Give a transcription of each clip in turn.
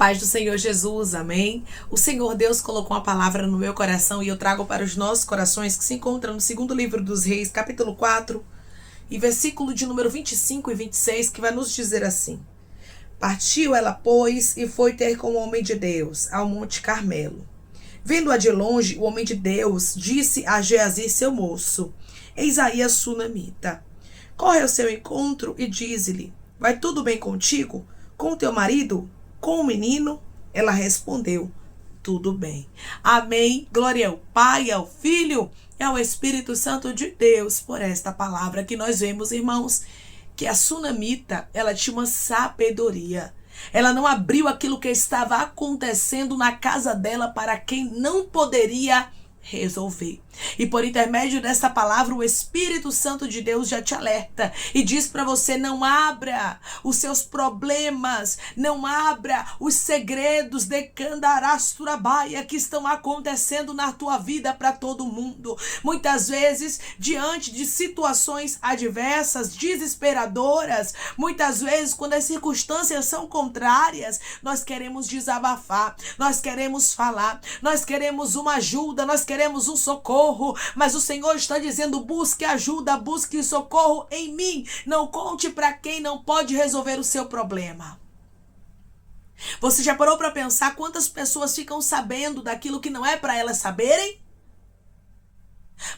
paz do Senhor Jesus, amém? O Senhor Deus colocou uma palavra no meu coração e eu trago para os nossos corações, que se encontra no segundo livro dos Reis, capítulo 4, e versículo de número 25 e 26, que vai nos dizer assim: Partiu ela, pois, e foi ter com o homem de Deus, ao monte Carmelo. Vendo-a de longe, o homem de Deus disse a Geazi, seu moço: Eis aí a sunamita. Corre ao seu encontro e diz-lhe: Vai tudo bem contigo? Com teu marido? Com o menino? Ela respondeu: Tudo bem. Amém. Glória ao Pai, ao Filho e ao Espírito Santo de Deus por esta palavra que nós vemos, irmãos, que a sunamita, ela tinha uma sabedoria. Ela não abriu aquilo que estava acontecendo na casa dela para quem não poderia resolver. E por intermédio dessa palavra, o Espírito Santo de Deus já te alerta e diz para você: não abra os seus problemas, não abra os segredos de Candarasturabaia que estão acontecendo na tua vida para todo mundo. Muitas vezes, diante de situações adversas, desesperadoras, muitas vezes, quando as circunstâncias são contrárias, nós queremos desabafar, nós queremos falar, nós queremos uma ajuda, nós queremos um socorro. Mas o Senhor está dizendo: busque ajuda, busque socorro em mim. Não conte para quem não pode resolver o seu problema. Você já parou para pensar quantas pessoas ficam sabendo daquilo que não é para elas saberem?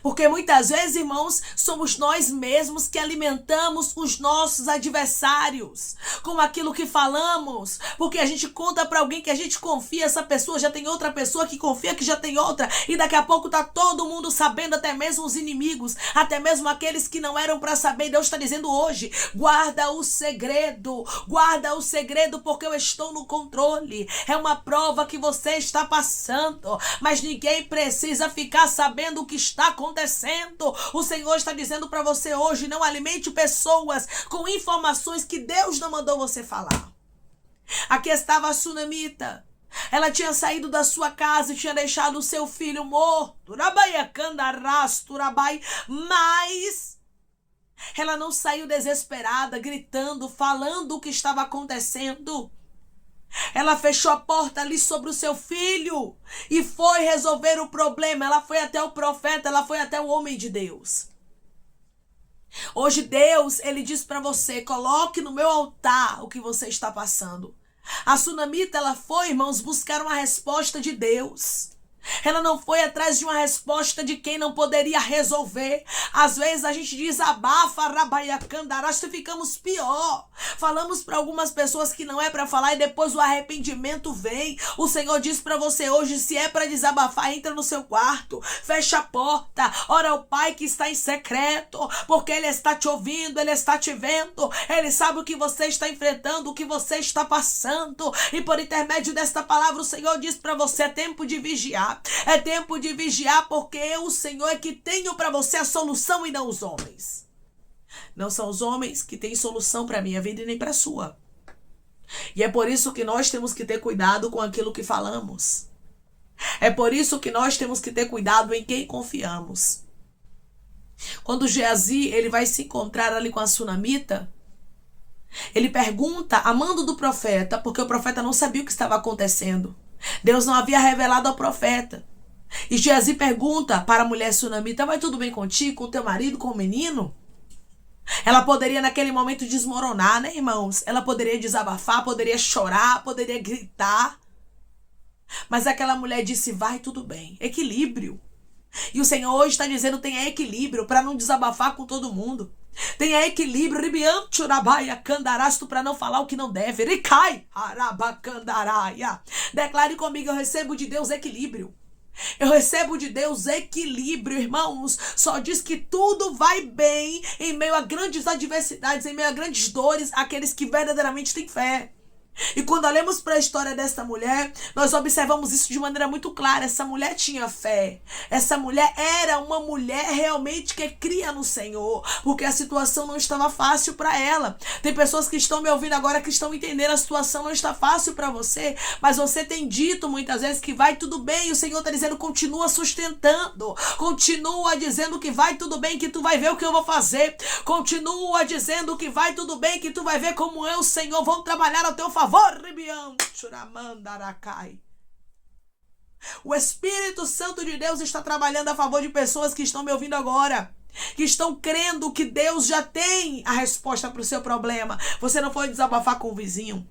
Porque muitas vezes, irmãos, somos nós mesmos que alimentamos os nossos adversários com aquilo que falamos, porque a gente conta para alguém que a gente confia, essa pessoa já tem outra pessoa que confia que já tem outra, e daqui a pouco tá todo mundo sabendo, até mesmo os inimigos, até mesmo aqueles que não eram para saber. Deus está dizendo hoje: guarda o segredo, porque eu estou no controle. É uma prova que você está passando, mas ninguém precisa ficar sabendo o que está acontecendo. O Senhor está dizendo para você hoje: não alimente pessoas com informações que Deus não mandou você falar. Aqui estava a sunamita. Ela tinha saído da sua casa e tinha deixado o seu filho morto. Mas ela não saiu desesperada, gritando, falando o que estava acontecendo. Ela fechou a porta ali sobre o seu filho e foi resolver o problema. Ela foi até o profeta, ela foi até o homem de Deus. Hoje Deus, ele diz para você: coloque no meu altar o que você está passando. A sunamita, ela foi, irmãos, buscar uma resposta de Deus. Ela não foi atrás de uma resposta de quem não poderia resolver. Às vezes a gente desabafa, e ficamos pior. Falamos para algumas pessoas que não é para falar e depois o arrependimento vem. O Senhor diz para você hoje: se é para desabafar, entra no seu quarto, fecha a porta, ora ao Pai que está em secreto, porque Ele está te ouvindo, Ele está te vendo, Ele sabe o que você está enfrentando, o que você está passando. E por intermédio desta palavra, o Senhor diz para você: é tempo de vigiar. É tempo de vigiar, porque eu, o Senhor, é que tenho para você a solução e não os homens. Não são os homens que têm solução para a minha vida e nem para a sua. E é por isso que nós temos que ter cuidado com aquilo que falamos. É por isso que nós temos que ter cuidado em quem confiamos. Quando Geazi, ele vai se encontrar ali com a sunamita, ele pergunta a mando do profeta, porque o profeta não sabia o que estava acontecendo. Deus não havia revelado ao profeta. E Geazi pergunta para a mulher sunamita: vai tudo bem contigo, com teu marido, com o menino? Ela poderia naquele momento desmoronar, né, irmãos? Ela poderia desabafar, poderia chorar, poderia gritar. Mas aquela mulher disse: vai tudo bem. Equilíbrio. E o Senhor hoje está dizendo: tenha equilíbrio para não desabafar com todo mundo. Tenha equilíbrio, para não falar o que não deve. Declare comigo: eu recebo de Deus equilíbrio. Eu recebo de Deus equilíbrio, irmãos. Só diz que tudo vai bem em meio a grandes adversidades, em meio a grandes dores, aqueles que verdadeiramente têm fé. E quando olhamos para a história desta mulher, nós observamos isso de maneira muito clara. Essa mulher tinha fé. Essa mulher era uma mulher realmente que cria no Senhor, porque a situação não estava fácil para ela. Tem pessoas que estão me ouvindo agora que estão entendendo: a situação não está fácil para você, mas você tem dito muitas vezes que vai tudo bem. E o Senhor está dizendo: continua sustentando, continua dizendo que vai tudo bem, que tu vai ver o que eu vou fazer. Continua dizendo que vai tudo bem, que tu vai ver como eu, Senhor, vou trabalhar ao teu favor. favor, o Espírito Santo de Deus está trabalhando a favor de pessoas que estão me ouvindo agora, que estão crendo que Deus já tem a resposta para o seu problema. Você não foi desabafar com o vizinho.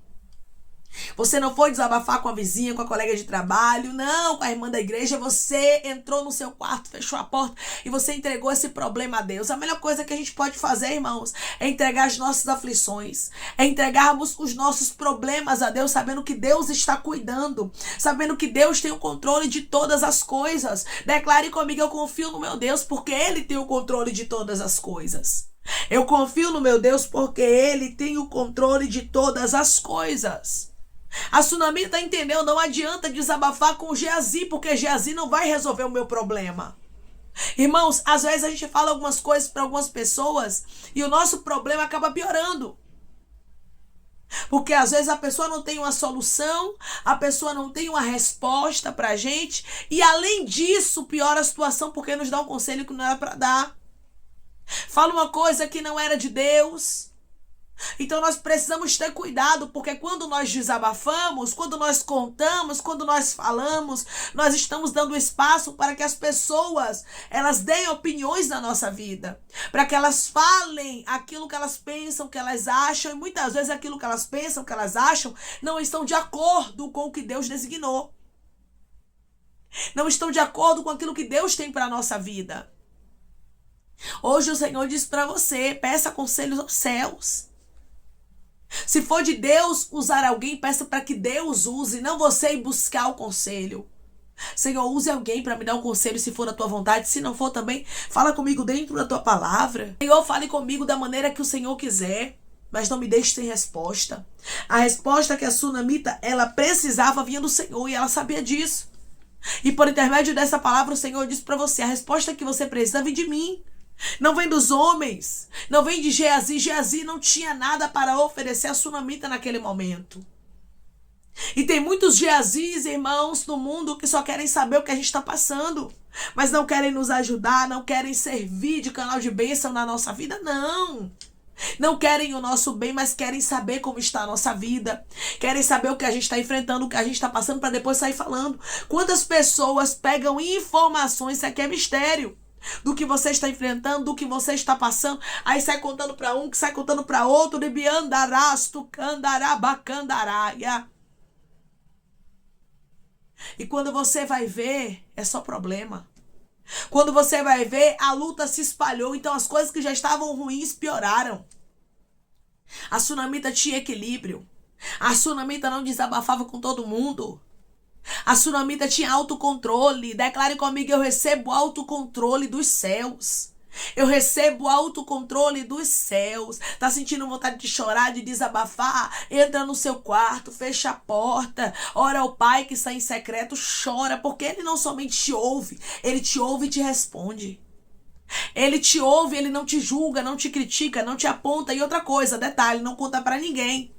Você não foi desabafar com a vizinha, com a colega de trabalho, não, com a irmã da igreja. Você entrou no seu quarto, fechou a porta e você entregou esse problema a Deus. A melhor coisa que a gente pode fazer, irmãos, é entregar as nossas aflições, é entregarmos os nossos problemas a Deus, sabendo que Deus está cuidando, sabendo que Deus tem o controle de todas as coisas. Declare comigo: eu confio no meu Deus, porque Ele tem o controle de todas as coisas. Eu confio no meu Deus, porque Ele tem o controle de todas as coisas. A Sunamita entendeu, não adianta desabafar com o Geazi, porque Geazi não vai resolver o meu problema. Irmãos, às vezes a gente fala algumas coisas para algumas pessoas e o nosso problema acaba piorando. Porque às vezes a pessoa não tem uma solução, a pessoa não tem uma resposta para a gente e além disso piora a situação porque nos dá um conselho que não era para dar. Fala uma coisa que não era de Deus. Então nós precisamos ter cuidado, porque quando nós desabafamos, quando nós contamos, quando nós falamos, nós estamos dando espaço para que as pessoas, elas deem opiniões na nossa vida, para que elas falem aquilo que elas pensam, que elas acham, e muitas vezes aquilo que elas pensam, que elas acham, não estão de acordo com o que Deus designou. Não estão de acordo com aquilo que Deus tem para a nossa vida. Hoje o Senhor diz para você: peça conselhos aos céus. Se for de Deus usar alguém, peça para que Deus use, não você ir buscar o conselho. Senhor, use alguém para me dar um conselho se for da tua vontade. Se não for também, fala comigo dentro da tua palavra. Senhor, fale comigo da maneira que o Senhor quiser, mas não me deixe sem resposta. A resposta que a Sunamita, ela precisava vinha do Senhor e ela sabia disso. E por intermédio dessa palavra o Senhor disse para você: a resposta que você precisa vem de mim. Não vem dos homens, não vem de Geazi. Geazi não tinha nada para oferecer a Sunamita naquele momento. E tem muitos Geazis, irmãos, no mundo que só querem saber o que a gente está passando, mas não querem nos ajudar, não querem servir de canal de bênção na nossa vida, não. Não querem o nosso bem, mas querem saber como está a nossa vida. Querem saber o que a gente está enfrentando, o que a gente está passando, para depois sair falando. Quantas pessoas pegam informações, isso aqui é mistério, do que você está enfrentando, do que você está passando, aí sai contando para um, que sai contando para outro, e quando você vai ver, é só problema. Quando você vai ver, a luta se espalhou, então as coisas que já estavam ruins pioraram. A Sunamita tinha equilíbrio. A Sunamita não desabafava com todo mundo. A Sunamita tinha autocontrole. Declare comigo: eu recebo autocontrole dos céus. Eu recebo autocontrole dos céus. Tá sentindo vontade de chorar, de desabafar? Entra no seu quarto, fecha a porta, ora ao Pai que está em secreto, chora, porque Ele não somente te ouve, Ele te ouve e te responde. Ele te ouve, Ele não te julga, não te critica, não te aponta. E outra coisa, detalhe, não conta pra ninguém.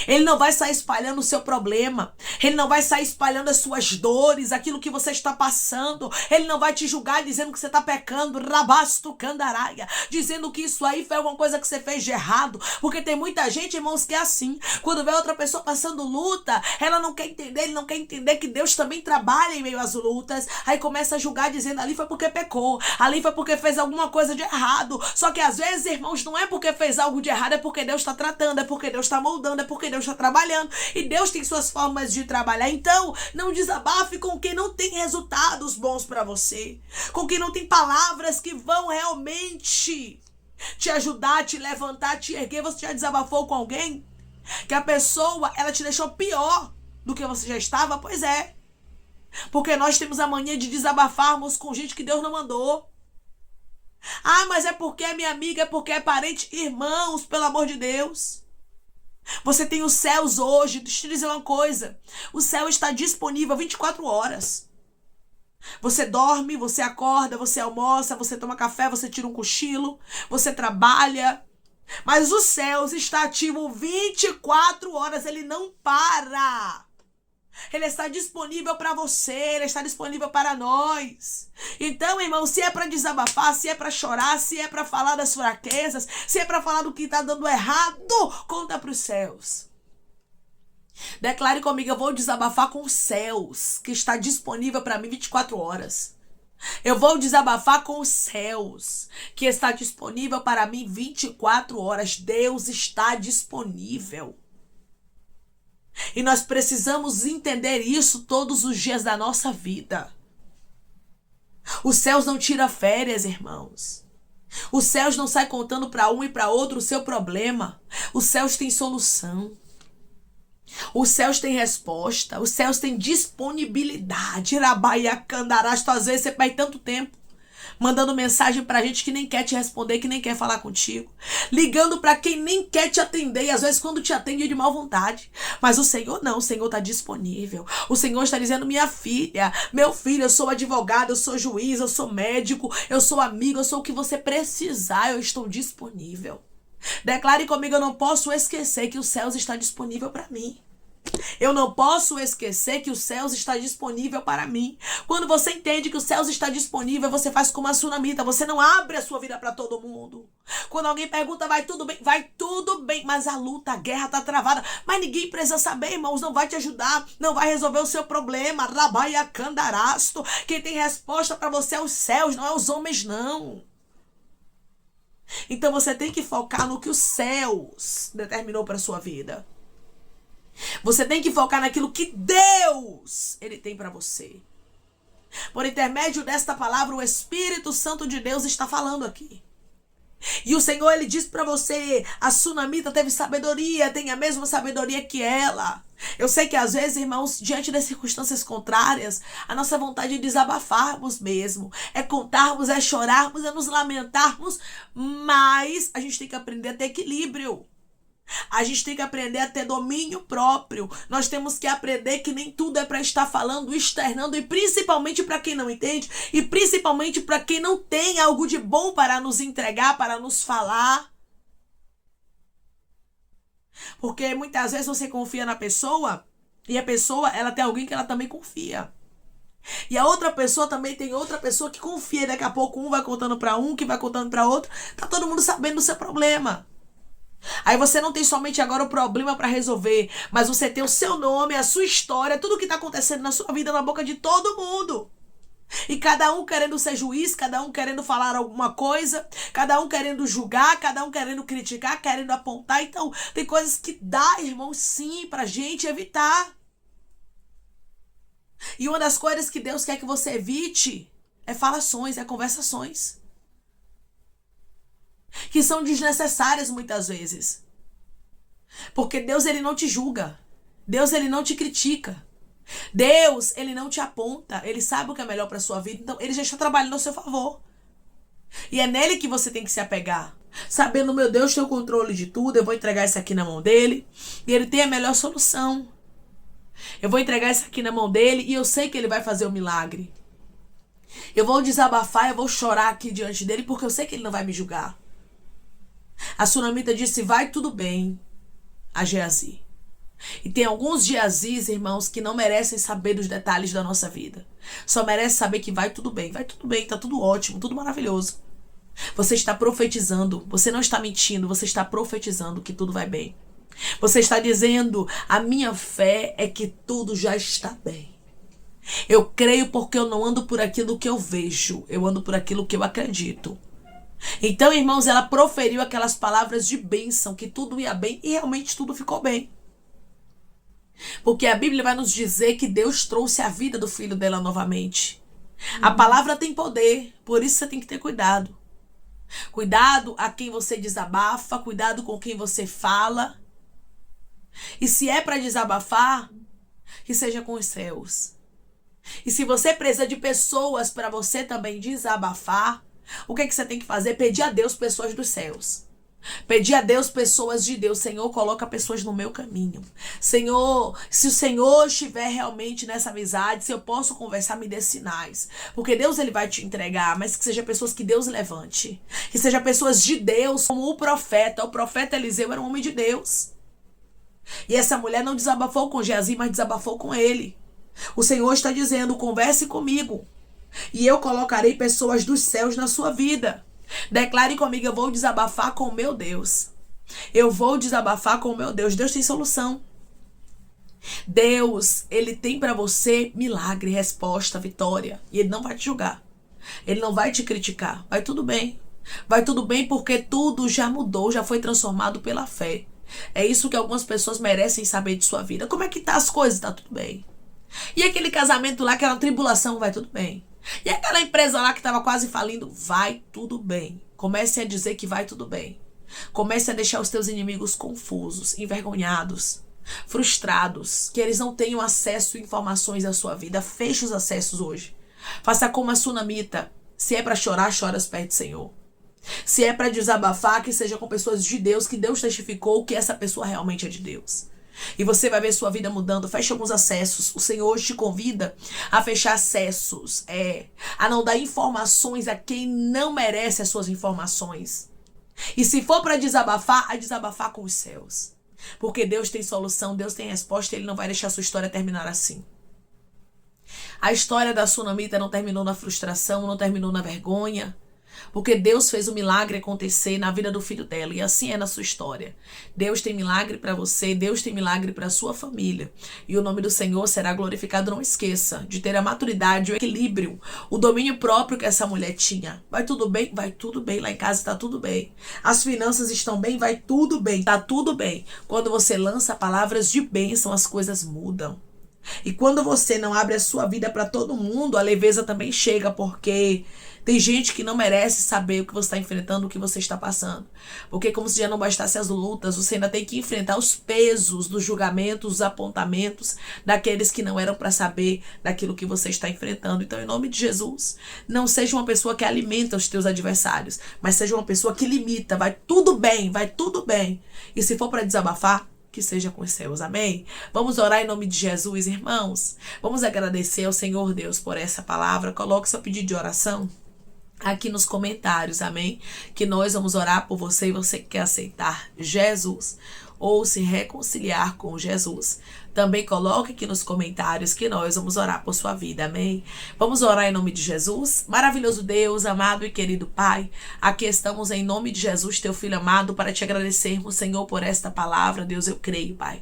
Ele não vai sair espalhando o seu problema. Ele não vai sair espalhando as suas dores, aquilo que você está passando. Ele não vai te julgar dizendo que você está pecando, rabasto candaraia, dizendo que isso aí foi alguma coisa que você fez de errado. Porque tem muita gente, irmãos, que é assim. Quando vê outra pessoa passando luta, ela não quer entender, ele não quer entender que Deus também trabalha em meio às lutas. Aí começa a julgar dizendo: ali foi porque pecou, ali foi porque fez alguma coisa de errado. Só que às vezes, irmãos, não é porque fez algo de errado, é porque Deus está tratando, é porque Deus está moldando, é porque Deus está trabalhando e Deus tem suas formas de trabalhar. Então, não desabafe com quem não tem resultados bons para você, com quem não tem palavras que vão realmente te ajudar, te levantar, te erguer. Você já desabafou com alguém que a pessoa, ela te deixou pior do que você já estava? Pois é, porque nós temos a mania de desabafarmos com gente que Deus não mandou. Ah, mas é porque é minha amiga, é porque é parente. Irmãos, pelo amor de Deus, você tem os céus hoje. Deixa eu te dizer uma coisa: o céu está disponível 24 horas. Você dorme, você acorda, você almoça, você toma café, você tira um cochilo, você trabalha, mas o céu está ativo 24 horas, ele não para. Ele está disponível para você, ele está disponível para nós. Então, irmão, se é para desabafar, se é para chorar, se é para falar das fraquezas, se é para falar do que está dando errado, conta para os céus. Declare comigo, eu vou desabafar com os céus, que está disponível para mim 24 horas. Eu vou desabafar com os céus, que está disponível para mim 24 horas. Deus está disponível. E nós precisamos entender isso todos os dias da nossa vida. Os céus não tiram férias, irmãos. Os céus não saem contando para um e para outro o seu problema. Os céus têm solução. Os céus têm resposta. Os céus têm disponibilidade. Irabaiacandarasta, às vezes você perde tanto tempo mandando mensagem pra gente que nem quer te responder, que nem quer falar contigo. Ligando pra quem nem quer te atender. E às vezes quando te atende é de má vontade. Mas o Senhor não, o Senhor tá disponível. O Senhor está dizendo, minha filha, meu filho, eu sou advogado, eu sou juiz, eu sou médico, eu sou amigo, eu sou o que você precisar, eu estou disponível. Declare comigo, eu não posso esquecer que os céus está disponível para mim. Eu não posso esquecer que os céus está disponível para mim. Quando você entende que os céus está disponível, você faz como a sunamita. Você não abre a sua vida para todo mundo. Quando alguém pergunta, vai tudo bem? Vai tudo bem, mas a luta, a guerra está travada. Mas ninguém precisa saber, irmãos. Não vai te ajudar, não vai resolver o seu problema. Rabaiacandarasto. Quem tem resposta para você é os céus, não é os homens, não. Então você tem que focar no que os céus determinou para sua vida. Você tem que focar naquilo que Deus ele tem para você. Por intermédio desta palavra, o Espírito Santo de Deus está falando aqui. E o Senhor, ele diz para você, a sunamita teve sabedoria, tem a mesma sabedoria que ela. Eu sei que às vezes, irmãos, diante das circunstâncias contrárias, a nossa vontade é desabafarmos mesmo, é contarmos, é chorarmos, é nos lamentarmos, mas a gente tem que aprender a ter equilíbrio. A gente tem que aprender a ter domínio próprio. Nós temos que aprender que nem tudo é para estar falando, externando, e principalmente para quem não entende, e principalmente para quem não tem algo de bom para nos entregar, para nos falar. Porque muitas vezes você confia na pessoa e a pessoa, ela tem alguém que ela também confia. E a outra pessoa também tem outra pessoa que confia. E daqui a pouco um vai contando para um, que vai contando para outro. Tá todo mundo sabendo do seu problema. Aí você não tem somente agora o problema para resolver, mas você tem o seu nome, a sua história, tudo que está acontecendo na sua vida na boca de todo mundo. E cada um querendo ser juiz, cada um querendo falar alguma coisa, cada um querendo julgar, cada um querendo criticar, querendo apontar. Então, tem coisas que dá, irmão, sim, pra gente evitar. E uma das coisas que Deus quer que você evite é falações, é conversações. Que são desnecessárias muitas vezes. Porque Deus, ele não te julga. Deus, ele não te critica. Deus, ele não te aponta. Ele sabe o que é melhor para sua vida. Então, ele já está trabalhando ao seu favor. E é nele que você tem que se apegar. Sabendo, meu Deus, tem o controle de tudo. Eu vou entregar isso aqui na mão dele. E ele tem a melhor solução. Eu vou entregar isso aqui na mão dele. E eu sei que ele vai fazer o milagre. Eu vou desabafar, eu vou chorar aqui diante dele. Porque eu sei que ele não vai me julgar. A sunamita disse, vai tudo bem, a Geazi. E tem alguns Geazis, irmãos, que não merecem saber dos detalhes da nossa vida. Só merecem saber que vai tudo bem, tá tudo ótimo, tudo maravilhoso. Você está profetizando, você não está mentindo, você está profetizando que tudo vai bem. Você está dizendo, a minha fé é que tudo já está bem. Eu creio porque eu não ando por aquilo que eu vejo, eu ando por aquilo que eu acredito. Então, irmãos, ela proferiu aquelas palavras de bênção, que tudo ia bem, e realmente tudo ficou bem. Porque a Bíblia vai nos dizer que Deus trouxe a vida do filho dela novamente. A palavra tem poder, por isso você tem que ter cuidado. Cuidado a quem você desabafa, cuidado com quem você fala. E se é para desabafar, que seja com os céus. E se você precisa de pessoas para você também desabafar, o que você tem que fazer? Pedir a Deus pessoas dos céus. Pedir a Deus pessoas de Deus. Senhor, coloca pessoas no meu caminho. Senhor, se o Senhor estiver realmente nessa amizade, se eu posso conversar, me dê sinais. Porque Deus, ele vai te entregar, mas que seja pessoas que Deus levante. Que seja pessoas de Deus, como o profeta. O profeta Eliseu era um homem de Deus. E essa mulher não desabafou com Geazi, mas desabafou com ele. O Senhor está dizendo, converse comigo. E eu colocarei pessoas dos céus na sua vida. Declare comigo, eu vou desabafar com o meu Deus. Eu vou desabafar com o meu Deus. Deus tem solução. Deus, ele tem para você milagre, resposta, vitória. E ele não vai te julgar. Ele não vai te criticar. Vai tudo bem. Vai tudo bem porque tudo já mudou, já foi transformado pela fé. É isso que algumas pessoas merecem saber de sua vida. Como é que tá as coisas? Tá tudo bem. E aquele casamento lá, aquela tribulação, vai tudo bem. E aquela empresa lá que estava quase falindo, vai tudo bem. Comece a dizer que vai tudo bem. Comece a deixar os teus inimigos confusos, envergonhados, frustrados, que eles não tenham acesso a informações da sua vida. Feche os acessos hoje. Faça como a sunamita. Se é para chorar, chora aos pés do Senhor. Se é para desabafar, que seja com pessoas de Deus, que Deus testificou que essa pessoa realmente é de Deus. E você vai ver sua vida mudando. Feche alguns acessos. O Senhor hoje te convida a fechar acessos. A não dar informações a quem não merece as suas informações. E se for para desabafar, a desabafar com os céus. Porque Deus tem solução, Deus tem resposta. Ele não vai deixar a sua história terminar assim. A história da sunamita não terminou na frustração, não terminou na vergonha. Porque Deus fez o milagre acontecer na vida do filho dela. E assim é na sua história. Deus tem milagre para você. Deus tem milagre para sua família. E o nome do Senhor será glorificado. Não esqueça de ter a maturidade, o equilíbrio, o domínio próprio que essa mulher tinha. Vai tudo bem? Vai tudo bem. Lá em casa está tudo bem. As finanças estão bem? Vai tudo bem. Tá tudo bem. Quando você lança palavras de bênção, as coisas mudam. E quando você não abre a sua vida para todo mundo, a leveza também chega, porque tem gente que não merece saber o que você está enfrentando, o que você está passando. Porque como se já não bastasse as lutas, você ainda tem que enfrentar os pesos dos julgamentos, os apontamentos daqueles que não eram para saber daquilo que você está enfrentando. Então, em nome de Jesus, não seja uma pessoa que alimenta os teus adversários, mas seja uma pessoa que limita. Vai tudo bem, vai tudo bem. E se for para desabafar, que seja com os céus, amém? Vamos orar em nome de Jesus, irmãos. Vamos agradecer ao Senhor Deus por essa palavra. Coloque seu pedido de oração aqui nos comentários, amém? Que nós vamos orar por você e você que quer aceitar Jesus ou se reconciliar com Jesus. Também coloque aqui nos comentários que nós vamos orar por sua vida, amém? Vamos orar em nome de Jesus. Maravilhoso Deus, amado e querido Pai, aqui estamos em nome de Jesus, teu Filho amado, para te agradecermos, Senhor, por esta palavra. Deus, eu creio, Pai,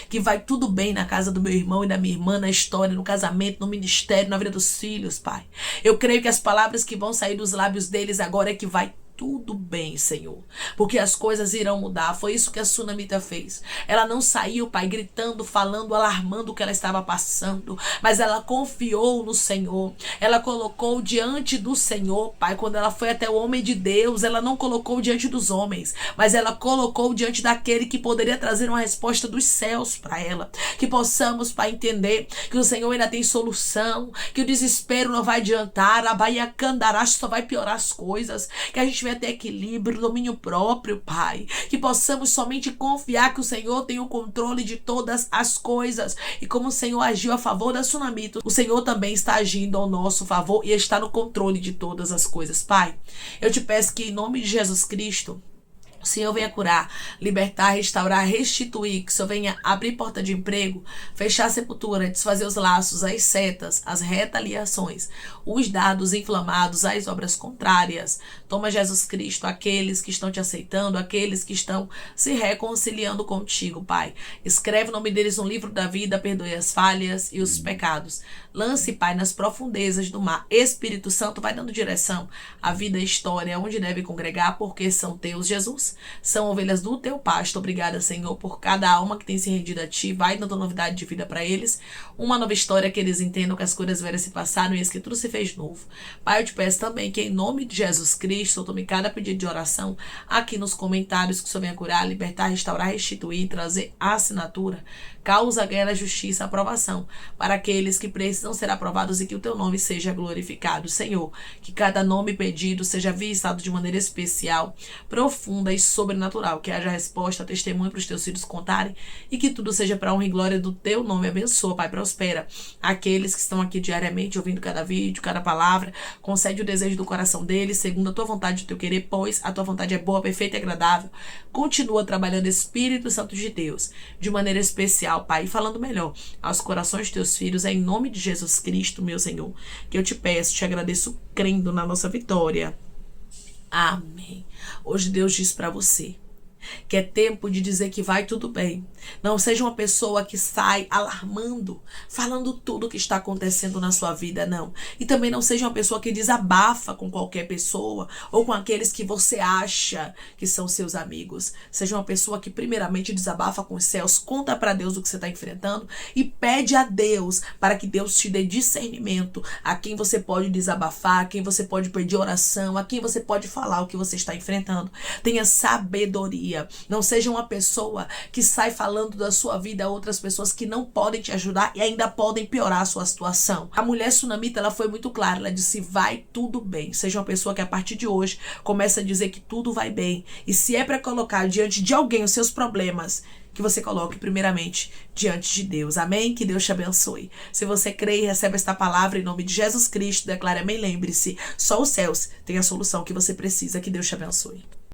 que vai tudo bem na casa do meu irmão e da minha irmã, na história, no casamento, no ministério, na vida dos filhos, Pai. Eu creio que as palavras que vão sair dos lábios deles agora é que vai tudo bem, Senhor, porque as coisas irão mudar. Foi isso que a sunamita fez. Ela não saiu, Pai, gritando, falando, alarmando o que ela estava passando, mas ela confiou no Senhor. Ela colocou diante do Senhor, Pai. Quando ela foi até o homem de Deus, ela não colocou diante dos homens, mas ela colocou diante daquele que poderia trazer uma resposta dos céus para ela. Que possamos, Pai, entender que o Senhor ainda tem solução, que o desespero não vai adiantar, a Bahia Candaracho só vai piorar as coisas, que a gente ter equilíbrio, domínio próprio, Pai. Que possamos somente confiar que o Senhor tem o controle de todas as coisas. E como o Senhor agiu a favor da sunamita, o Senhor também está agindo ao nosso favor e está no controle de todas as coisas, Pai. Eu te peço que em nome de Jesus Cristo, o Senhor venha curar, libertar, restaurar, restituir, que o Senhor venha abrir porta de emprego, fechar a sepultura, desfazer os laços, as setas, as retaliações, os dados inflamados, as obras contrárias. Toma, Jesus Cristo, aqueles que estão te aceitando, aqueles que estão se reconciliando contigo, Pai. Escreve o nome deles no livro da vida, perdoe as falhas e os pecados. Lance, Pai, nas profundezas do mar. Espírito Santo, vai dando direção à vida e história, onde deve congregar, porque são teus, Jesus. São ovelhas do teu pasto. Obrigada, Senhor, por cada alma que tem se rendido a ti. Vai dando novidade de vida para eles. Uma nova história, que eles entendam que as coisas velhas se passaram e que tudo se fez novo. Pai, eu te peço também que em nome de Jesus Cristo, eu tome cada pedido de oração aqui nos comentários, que o Senhor venha curar, libertar, restaurar, restituir, trazer a assinatura, causa, guerra, justiça, aprovação para aqueles que precisam ser aprovados e que o teu nome seja glorificado, Senhor. Que cada nome pedido seja visitado de maneira especial, profunda e sobrenatural. Que haja resposta, testemunho para os teus filhos contarem e que tudo seja para a honra e glória do teu nome. Abençoa, Pai, prospera aqueles que estão aqui diariamente ouvindo cada vídeo, cada palavra. Concede o desejo do coração deles, segundo a tua vontade e o teu querer, pois a tua vontade é boa, perfeita e agradável. Continua trabalhando, Espírito Santo de Deus, de maneira especial, Pai, e falando melhor aos corações de teus filhos, é em nome de Jesus Cristo, meu Senhor, que eu te peço, te agradeço, crendo na nossa vitória. Amém. Hoje Deus diz para você que é tempo de dizer que vai tudo bem. Não seja uma pessoa que sai alarmando, falando tudo o que está acontecendo na sua vida, não. E também não seja uma pessoa que desabafa com qualquer pessoa ou com aqueles que você acha que são seus amigos. Seja uma pessoa que primeiramente desabafa com os céus, conta para Deus o que você está enfrentando e pede a Deus para que Deus te dê discernimento a quem você pode desabafar, a quem você pode pedir oração, a quem você pode falar o que você está enfrentando. Tenha sabedoria. Não seja uma pessoa que sai falando da sua vida a outras pessoas que não podem te ajudar e ainda podem piorar a sua situação. A mulher sunamita, ela foi muito clara. Ela disse, vai tudo bem. Seja uma pessoa que a partir de hoje começa a dizer que tudo vai bem. E se é para colocar diante de alguém os seus problemas, que você coloque primeiramente diante de Deus. Amém? Que Deus te abençoe. Se você crê e recebe esta palavra em nome de Jesus Cristo, declare amém. Lembre-se, só os céus têm a solução que você precisa. Que Deus te abençoe.